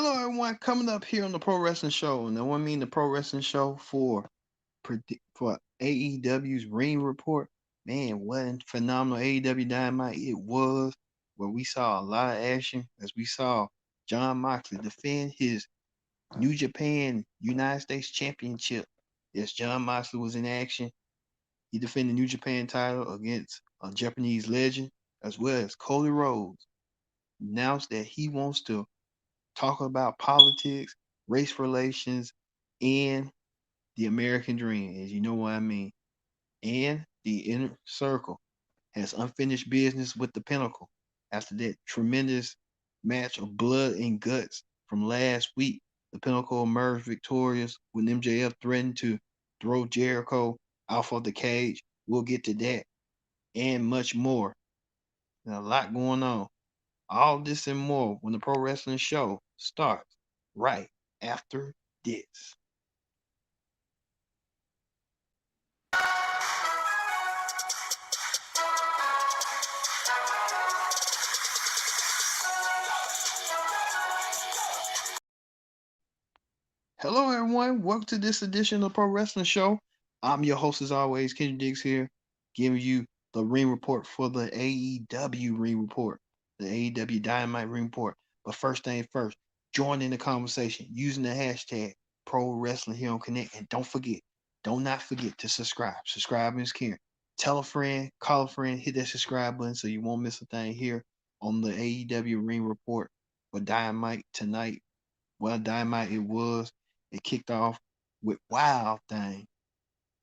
Hello, everyone. Coming up here on the Pro Wrestling Show, and I mean the Pro Wrestling Show for AEW's Ring Report. Man, what a phenomenal AEW Dynamite it was, where we saw a lot of action as we saw Jon Moxley defend his New Japan United States Championship. Yes, Jon Moxley was in action. He defended the New Japan title against a Japanese legend, as well as Cody Rose. Announced that he wants to talk about politics, race relations, and the American dream, as you know what I mean. And the inner circle has unfinished business with the Pinnacle after that tremendous match of blood and guts from last week. The Pinnacle emerged victorious when MJF threatened to throw Jericho off of the cage. We'll get to that and much more. There's a lot going on. All this and more when the Pro Wrestling Show starts right after this. Hello, everyone. Welcome to this edition of the Pro Wrestling Show. I'm your host, as always, Kenny Diggs here, giving you the ring report for the AEW ring report, the AEW Dynamite ring report. But first thing first, join in the conversation using the hashtag Pro Wrestling here on Connect. And do not forget to subscribe. Subscribing is caring. Tell a friend, call a friend, hit that subscribe button so you won't miss a thing here on the AEW ring report for Dynamite tonight. Well, Dynamite it was. It kicked off with Wild Thing.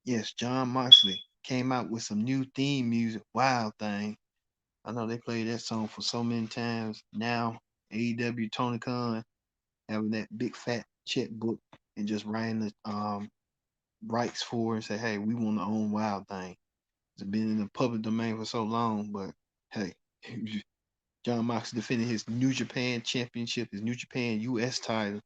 Yes, Jon Moxley came out with some new theme music, Wild Thing. I know they played that song for so many times. Now, AEW Tony Khan having that big fat checkbook and just writing the rights for it and say, hey, we want to own Wild Thing. It's been in the public domain for so long, but hey, Jon Moxley defended his New Japan Championship, his New Japan US title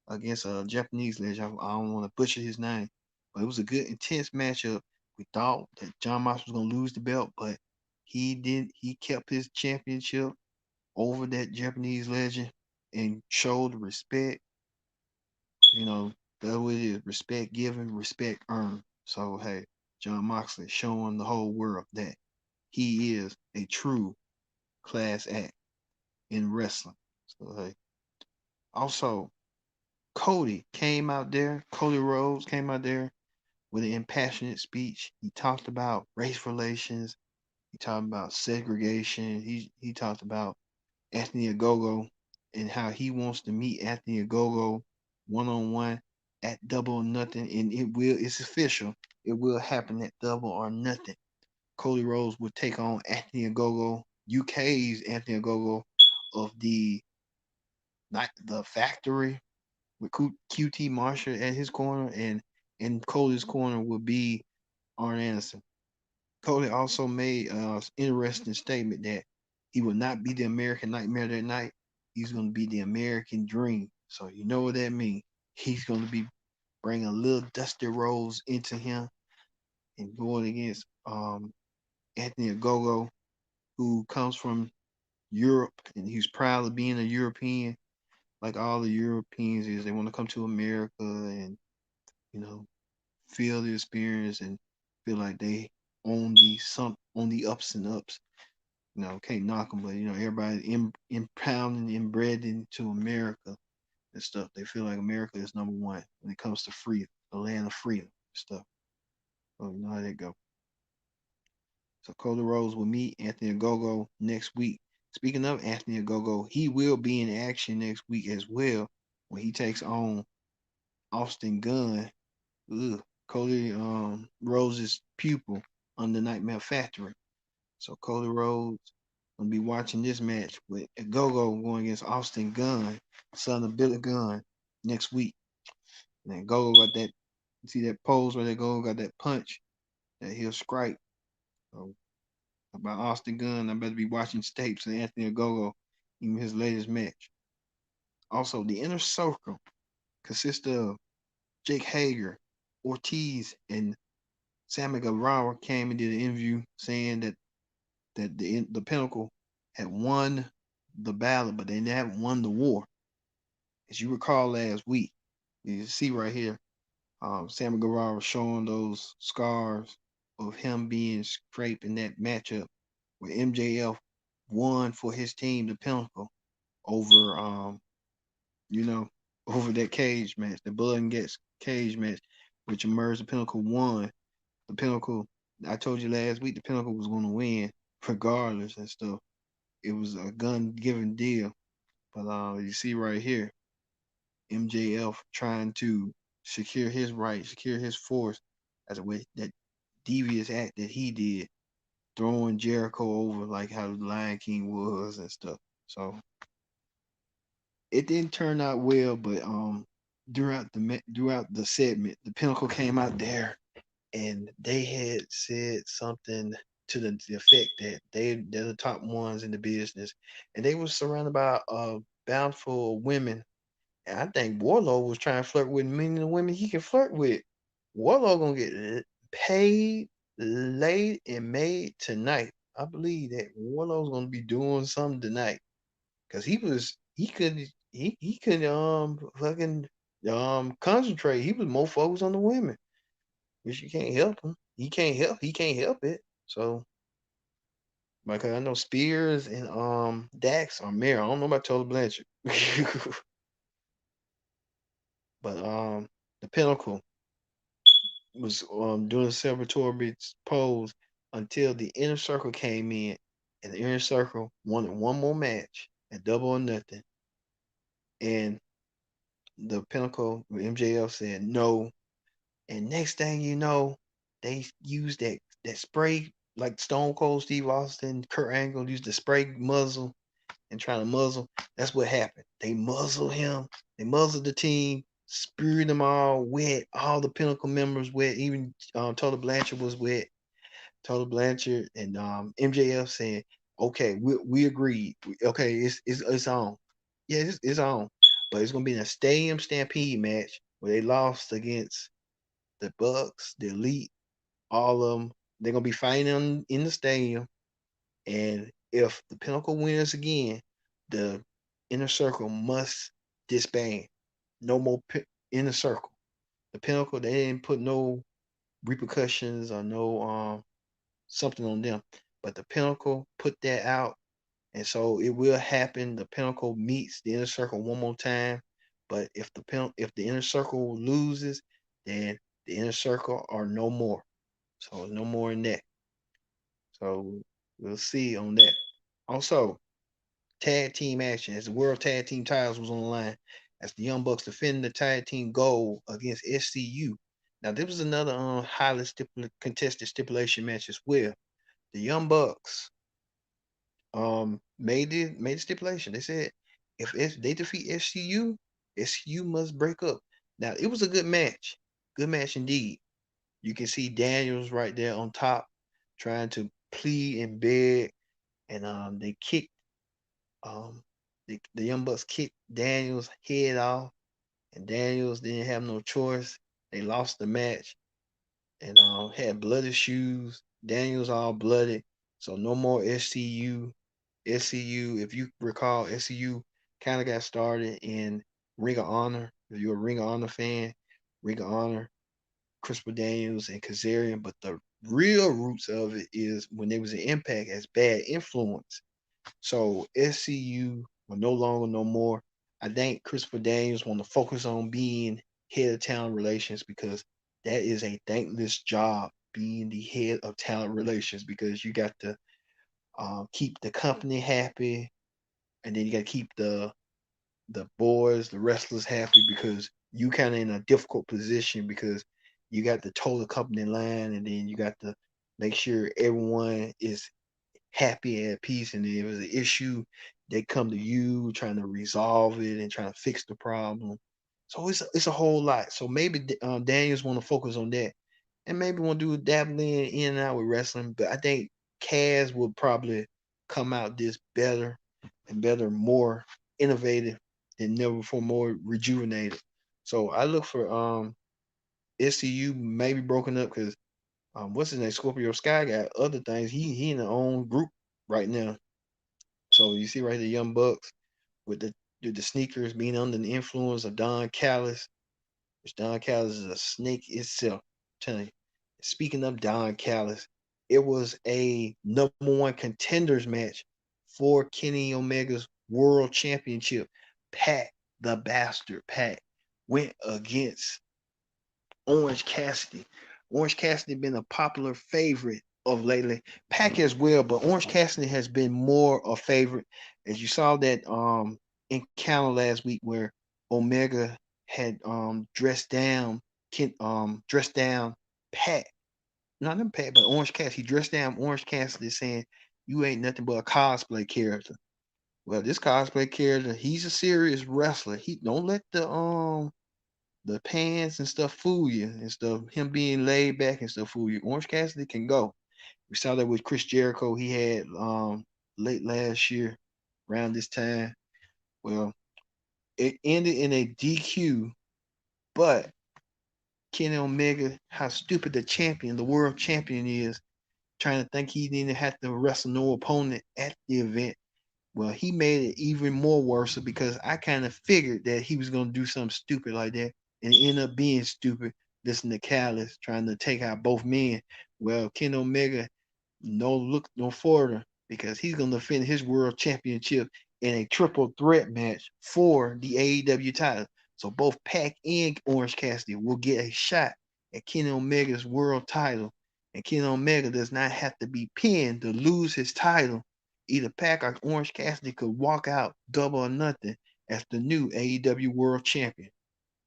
against a Japanese legend. I don't want to butcher his name, but it was a good, intense matchup. We thought that Jon Moxley was going to lose the belt, but he didn't. He kept his championship over that Japanese legend and showed respect. You know, that's what it is: respect given, respect earned. So hey, Jon Moxley showing the whole world that he is a true class act in wrestling. So hey, also Cody Rose came out there with an impassionate speech. He talked about race relations. He talked about segregation. He talked about Anthony Ogogo and how he wants to meet Anthony Ogogo one on one at Double or Nothing, and it's official. It will happen at Double or Nothing. Cody Rose will take on Anthony Ogogo, UK's Anthony Ogogo of the Factory with QT Marshall at his corner, and in Cody's corner will be Arn Anderson. Cody also made an interesting statement that he will not be the American Nightmare that night. He's going to be the American Dream. So you know what that means. He's going to be bringing a little Dusty Rose into him and going against Anthony Ogogo, who comes from Europe, and he's proud of being a European. Like all the Europeans is, they want to come to America and you know feel the experience and feel like they own the ups and ups. You know, can't knock them, but everybody impounding inbred into America and stuff. They feel like America is number one when it comes to freedom, the land of freedom and stuff. So you know how that go. So Cody Rose will meet Anthony Ogogo next week. Speaking of Anthony Ogogo, he will be in action next week as well when he takes on Austin Gunn, Cody Rose's pupil on the Nightmare Factory. So Cody Rose gonna be watching this match with Ogogo going against Austin Gunn, son of Billy Gunn, next week. And then Gogo got that. You see that pose where they Gogo got that punch that he'll strike. So about Austin Gunn, I better be watching tapes of Anthony Ogogo, even his latest match. Also, the inner circle consists of Jake Hager, Ortiz, and Sammy Guevara came and did an interview saying that the Pinnacle had won the battle, but they haven't won the war. As you recall last week, you see right here, Sammy Guevara showing those scars of him being scraped in that matchup where MJF won for his team, the Pinnacle, over you know, over that cage match, the Blood and Guts cage match, which emerged the Pinnacle won. The Pinnacle, I told you last week, the Pinnacle was going to win regardless and stuff. It was a gun given deal. But you see right here, MJF trying to secure his right, secure his force as a way that devious act that he did, throwing Jericho over like how the Lion King was and stuff. So it didn't turn out well, but throughout the segment, the Pinnacle came out there and they had said something to the effect that they're the top ones in the business, and they were surrounded by a bountiful of women. And I think Warlow was trying to flirt with many of the women he can flirt with. Warlow gonna get paid, laid, and made tonight. I believe that Warlow's gonna be doing something tonight because he could fucking concentrate. He was more focused on the women, which you can't help him. He can't help it. So because I know Spears and Dax are married. I don't know about Total Blanchard. But the Pinnacle was doing a celebratory pose until the Inner Circle came in, and the Inner Circle wanted one more match at Double or Nothing, and the Pinnacle with MJF said no, and next thing you know, they used that spray like Stone Cold Steve Austin, Kurt Angle used the spray muzzle and trying to muzzle. That's what happened. They muzzled him. They muzzled the team, spewed them all wet. All the Pinnacle members wet. Even Total Blanchard was wet. Total Blanchard and MJF saying, "Okay, we agreed. Okay, it's on. Yeah, it's on. But it's gonna be in a stadium stampede match where they lost against the Bucks, the Elite, all of them. They're gonna be fighting in the stadium. And if the Pinnacle wins again, the Inner Circle must disband. No more Inner Circle. The Pinnacle, they didn't put no repercussions or no something on them. But the Pinnacle put that out, and so it will happen. The Pinnacle meets the Inner Circle one more time. But if the Inner Circle loses, then the Inner Circle are no more. So no more in that. So we'll see on that. Also, tag team action as the world tag team titles was on the line as the Young Bucks defending the tag team gold against SCU. Now, this was another highly contested stipulation match as well. The Young Bucks made the stipulation. They said if they defeat SCU, SCU must break up. Now, it was a good match indeed. You can see Daniels right there on top trying to plead and beg, and they kicked um the Young Bucks kicked Daniels' head off, and Daniels didn't have no choice. They lost the match and had bloody shoes. Daniels all blooded, so no more SCU. SCU, if you recall, SCU kind of got started in Ring of Honor. If you're a Ring of Honor fan, Ring of Honor, Christopher Daniels and Kazarian, but the real roots of it is when they was in Impact as Bad Influence. So SCU will no longer no more. I think Christopher Daniels want to focus on being head of talent relations because that is a thankless job, being the head of talent relations, because you got to keep the company happy, and then you got to keep the boys, the wrestlers happy, because you kind of in a difficult position because you got to toe the company line, and then you got to make sure everyone is happy and at peace. And if there's an issue, they come to you trying to resolve it and trying to fix the problem. So it's a whole lot. So maybe Daniels want to focus on that, and maybe want to do dabbling in and out with wrestling. But I think Kaz will probably come out this better and better, more innovative than never before, more rejuvenated. So I look for SCU maybe broken up because what's his name? Scorpio Sky got other things. He in the own group right now. So you see right the Young Bucks with due to sneakers being under the influence of Don Callis, which Don Callis is a snake itself. I'm telling you. Speaking of Don Callis, it was a #1 contenders match for Kenny Omega's World Championship. Pat the Bastard Pat went against Orange Cassidy. Orange Cassidy been a popular favorite of lately. Pac as well, but Orange Cassidy has been more a favorite. As you saw that encounter last week where Omega had dressed down Pat. Not him Pat, but Orange Cassidy. He dressed down Orange Cassidy saying, "You ain't nothing but a cosplay character." Well, this cosplay character, he's a serious wrestler. He don't let the pants and stuff fool you and stuff. Him being laid back and stuff fool you. Orange Cassidy can go. We saw that with Chris Jericho. He had late last year around this time. Well, it ended in a DQ, but Kenny Omega, how stupid the champion, the world champion is, trying to think he didn't have to wrestle no opponent at the event. Well, he made it even more worse because I kind of figured that he was going to do something stupid like that and end up being stupid. Listen to Callis trying to take out both men. Well, Ken Omega, no look no further because he's going to defend his world championship in a triple threat match for the AEW title. So both Pac and Orange Cassidy will get a shot at Ken Omega's world title. And Ken Omega does not have to be pinned to lose his title. Either Pac or Orange Cassidy could walk out double or nothing as the new AEW World Champion.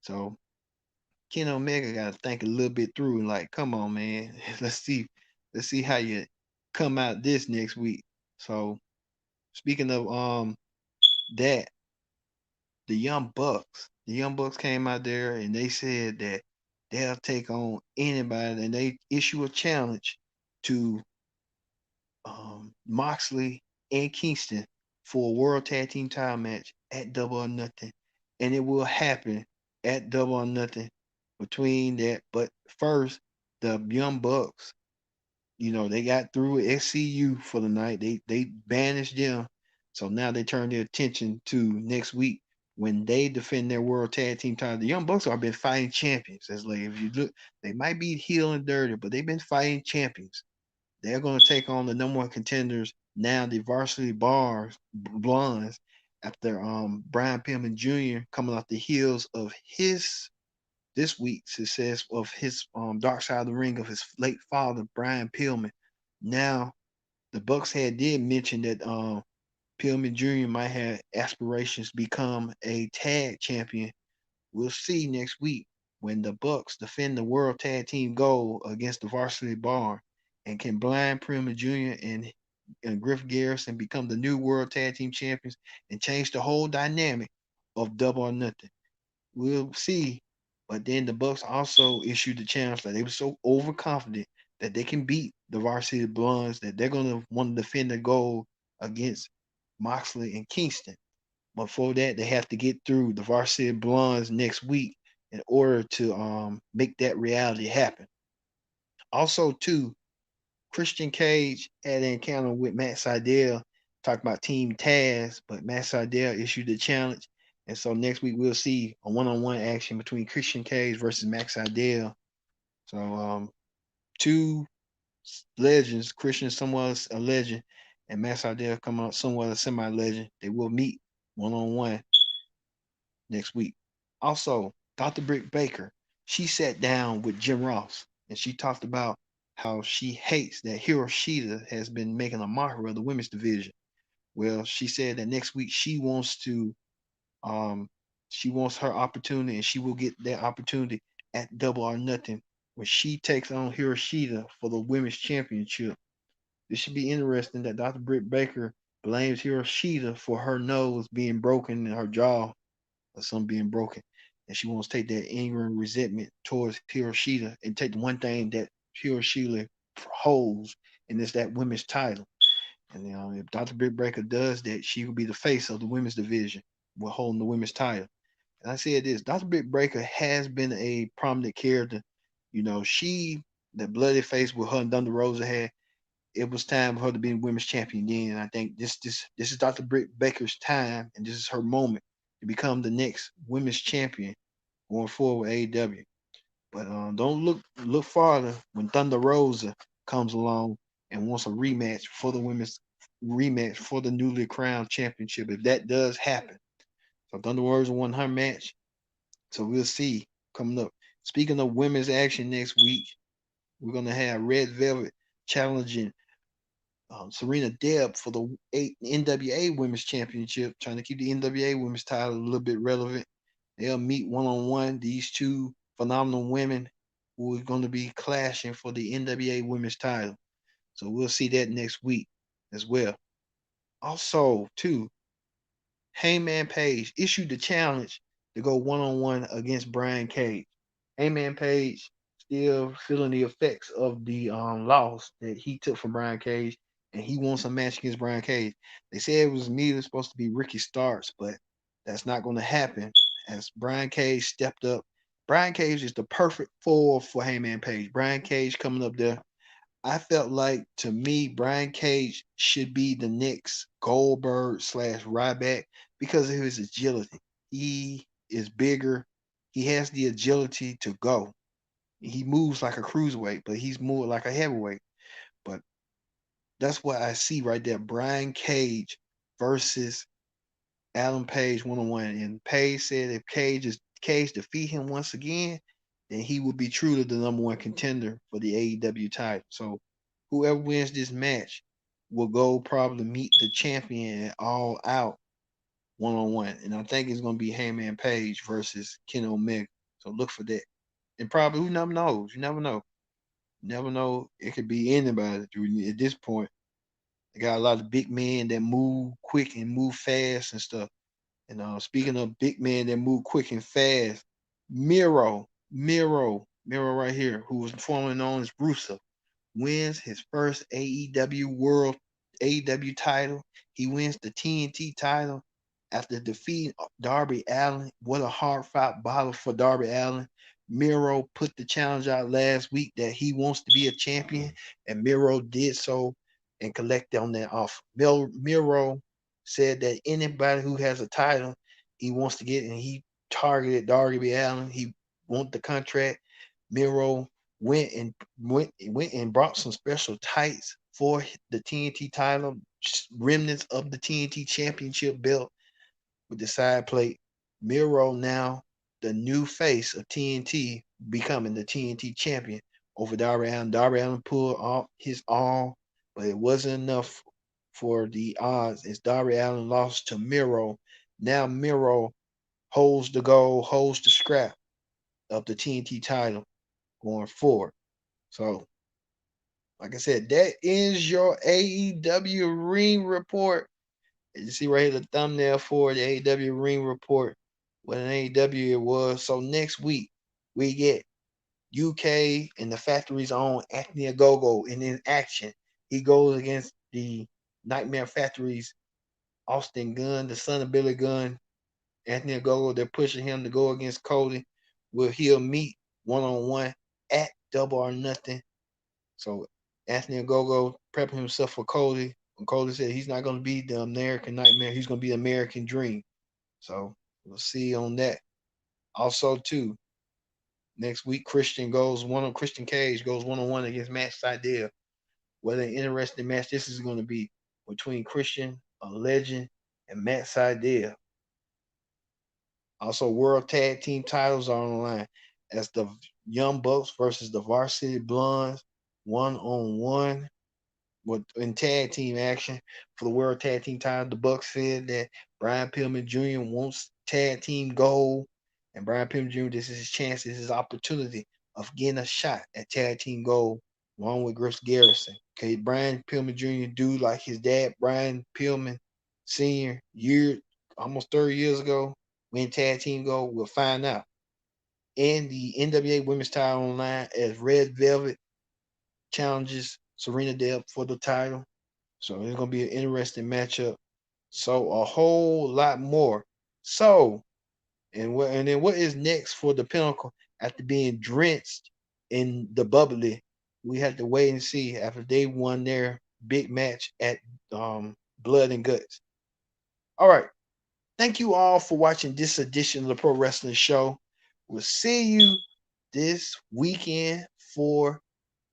So Ken Omega got to think a little bit through and like, come on, man, let's see how you come out this next week. So speaking of that, the Young Bucks came out there and they said that they'll take on anybody and they issue a challenge to Moxley and Kingston for a World Tag Team title match at Double or Nothing, and it will happen at Double or Nothing between that. But first, the Young Bucks, they got through with SCU for the night. They banished them, so now they turn their attention to next week when they defend their World Tag Team title. The Young Bucks have been fighting champions. As like if you look, they might be heel and dirty, but they've been fighting champions. They're going to take on the #1 contenders now, the Varsity Bars Blondes, after Brian Pillman Jr. coming off the heels of his this week's success of his Dark Side of the Ring of his late father Brian Pillman. Now the Bucks did mention that Pillman Jr. might have aspirations to become a tag champion. We'll see next week when the Bucks defend the World Tag Team gold against the Varsity Bar, and can Blind Prima Jr. and Griff Garrison become the new World Tag Team champions and change the whole dynamic of Double or Nothing. We'll see. But then the Bucks also issued the challenge that they were so overconfident that they can beat the Varsity Blondes that they're gonna want to defend the gold against Moxley and Kingston. Before that, they have to get through the Varsity Blondes next week in order to make that reality happen. Also, too, Christian Cage had an encounter with Matt Sydal, talked about Team Taz, but Matt Sydal issued the challenge. And so next week we'll see a one-on-one action between Christian Cage versus Matt Sydal. So two legends, Christian somewhat a legend, and Matt Sydal coming out somewhat a semi-legend. They will meet one-on-one next week. Also, Dr. Britt Baker, she sat down with Jim Ross and she talked about how she hates that Hiroshita has been making a mockery of the women's division. Well, she said that next week um she wants her opportunity and she will get that opportunity at Double or Nothing when she takes on Hiroshita for the women's championship. This should be interesting that Dr. Britt Baker blames Hiroshita for her nose being broken and her jaw or something being broken. And she wants to take that anger and resentment towards Hiroshita and take the one thing that Hiroshita holds, and it's that women's title. And if Dr. Britt Baker does that, she will be the face of the women's division. We're holding the women's title. And I said this, Dr. Britt Baker has been a prominent character. She, the bloody face with her and Thunder Rosa had, it was time for her to be women's champion then. And I think this is Dr. Britt Baker's time, and this is her moment to become the next women's champion going forward with AEW. But don't look farther when Thunder Rosa comes along and wants a rematch for the newly crowned championship. If that does happen, so Thunder Rosa won her match. So we'll see coming up. Speaking of women's action next week, we're gonna have Red Velvet challenging Serena Deb for the NWA Women's Championship, trying to keep the NWA Women's title a little bit relevant. They'll meet one on one. These two phenomenal women who are going to be clashing for the NWA Women's title. So we'll see that next week as well. Also, too, Hangman Page issued the challenge to go one on one against Brian Cage. Hangman Page still feeling the effects of the loss that he took from Brian Cage, and he wants a match against Brian Cage. They said it was immediately supposed to be Ricky Starks, but that's not going to happen as Brian Cage stepped up. Brian Cage is the perfect foil for Hangman Page. Brian Cage coming up there. I felt like, to me, Brian Cage should be the next Goldberg slash Ryback because of his agility. He is bigger. He has the agility to go. He moves like a cruiserweight, but he's more like a heavyweight. But that's what I see right there. Brian Cage versus Adam Page one on one. And Page said if Cage defeat him once again, then he will be true to the number one contender for the AEW title. So whoever wins this match will go probably meet the champion at All Out one on one. And I think it's gonna be Hangman Page versus Ken Omega. So look for that. And probably who never knows. You never know. You never know. It could be anybody at this point. They got a lot of big men that move quick and move fast and stuff. And speaking of big men that move quick and fast, Miro right here, who was formerly known as Rusev, wins his first AEW title. He wins the TNT title after defeating Darby Allin. What a hard fought battle for Darby Allin. Miro put the challenge out last week that he wants to be a champion, and Miro did so and collected on that offer. Miro said that anybody who has a title, he wants to get, and he targeted Darby Allin. He want the contract. Miro went and brought some special tights for the TNT title, remnants of the TNT championship belt with the side plate. Miro now the new face of TNT, becoming the TNT champion over Darby Allin. Darby Allin pulled off his all, but it wasn't enough for the odds as Darby Allin lost to Miro. Now Miro holds the gold, holds the scrap of the TNT title going forward. So, like I said, that is your AEW Ring Report. As you see right here, the thumbnail for the AEW Ring Report. What an AEW it was. So next week, we get UK and the factory's own Anthony Ogogo in action. He goes against the Nightmare Factory's Austin Gunn, the son of Billy Gunn. Anthony Ogogo, they're pushing him to go against Cody. He'll meet one-on-one at Double or Nothing. So Anthony Ogogo prepping himself for Cody. And Cody said he's not going to be the American Nightmare. He's going to be the American Dream. So we'll see on that. Also, too, next week Christian Cage goes one-on-one against Matt Sydal. What an interesting match this is going to be between Christian, a legend, and Matt Sydal. Also, World Tag Team titles are on the line as the Young Bucks versus the Varsity Blondes one-on-one in tag team action for the World Tag Team title. The Bucks said that Brian Pillman Jr. wants tag team gold, and Brian Pillman Jr., this is his chance, this is his opportunity of getting a shot at tag team gold along with Griff Garrison. Okay, Brian Pillman Jr. do like his dad, Brian Pillman Sr., almost 30 years ago, win tag team gold. We'll find out. And the NWA Women's title online as Red Velvet challenges Serena Deeb for the title. So it's going to be an interesting matchup. So a whole lot more. So, and then what is next for the Pinnacle after being drenched in the bubbly? We have to wait and see after they won their big match at Blood and Guts. All right. Thank you all for watching this edition of the Pro Wrestling Show. We'll see you this weekend for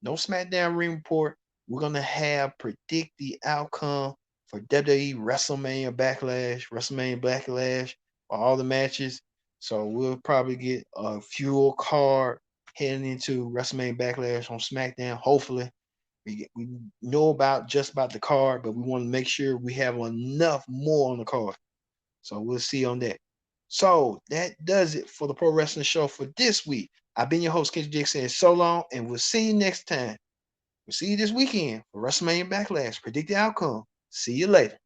no SmackDown Ring Report. We're gonna have predict the outcome for WWE WrestleMania Backlash for all the matches. So we'll probably get a fuel card heading into WrestleMania Backlash on SmackDown. Hopefully, we know about the card, but we want to make sure we have enough more on the card. So we'll see on that. So that does it for the Pro Wrestling Show for this week. I've been your host, Kenji Dick, saying so long, and we'll see you next time. We'll see you this weekend for WrestleMania Backlash. Predict the outcome. See you later.